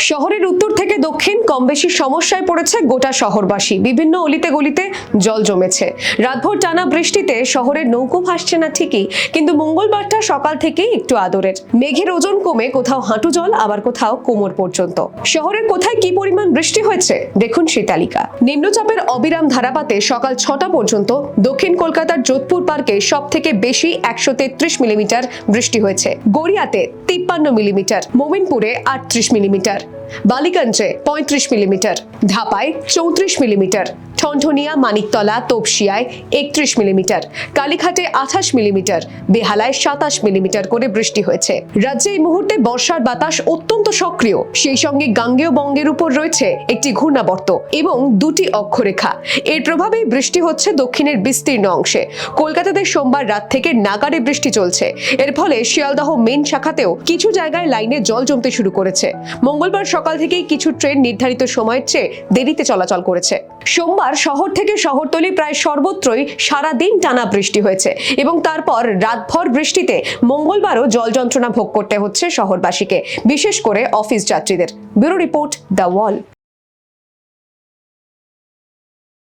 শহরের উত্তর থেকে দক্ষিণ কম বেশি সমস্যায় পড়েছে গোটা শহরবাসী। বিভিন্ন অলিতে গলিতে জল জমেছে। রাতভর টানা বৃষ্টিতে শহরের নৌকো ভাসছে না ঠিকই, কিন্তু মঙ্গলবারটা সকাল থেকেই একটু আদরের। মেঘের ওজন কমে কোথাও হাঁটু জল, আবার কোথাও কোমর পর্যন্ত। শহরের কোথায় কি পরিমাণ বৃষ্টি হয়েছে দেখুন সেই তালিকা। নিম্নচাপের অবিরাম ধারাপাতে সকাল 6টা পর্যন্ত দক্ষিণ কলকাতার যোধপুর পার্কে সব থেকে বেশি 133 মিলিমিটার বৃষ্টি হয়েছে। গড়িয়াতে 53 মিলিমিটার, মোমিনপুরে 38 মিলিমিটার, বালিগঞ্জে 35 মিলিমিটার, ধাপায় 34 মিলিমিটার, ঠনঠনিয়া, মানিকতলা, তপসিয়ায় 31 মিলিমিটার, কালীঘাটে 28 মিলিমিটার, বেহালায় 27 মিলিমিটার করে বৃষ্টি হয়েছে। রাজ্যে এই মুহূর্তে বর্ষার বাতাস অত্যন্ত সক্রিয়। সেই সঙ্গে গাঙ্গেয় বঙ্গের উপর রয়েছে একটি ঘূর্ণাবর্ত এবং দুটি অক্ষরেখা। এর প্রভাবেই বৃষ্টি হচ্ছে দক্ষিণের বিস্তীর্ণ অংশে। কলকাতাতে সোমবার রাত থেকে নাগাড়ে বৃষ্টি চলছে। এর ফলে শিয়ালদহ মেন শাখাতেও কিছু জায়গায় লাইনে জল জমতে শুরু করেছে। মঙ্গলবার সকাল থেকেই কিছু ট্রেন নির্ধারিত সময়ের চেয়ে দেরিতে চলাচল করেছে। সোমবার শহর থেকে শহরতলি প্রায় সর্বত্রই সারাদিন টানা বৃষ্টি হয়েছে এবং তারপর রাতভর বৃষ্টিতে মঙ্গলবারও জল যন্ত্রণা ভোগ করতে হচ্ছে শহরবাসীকে, বিশেষ করে অফিস যাত্রীদের। Bureau report, the wall.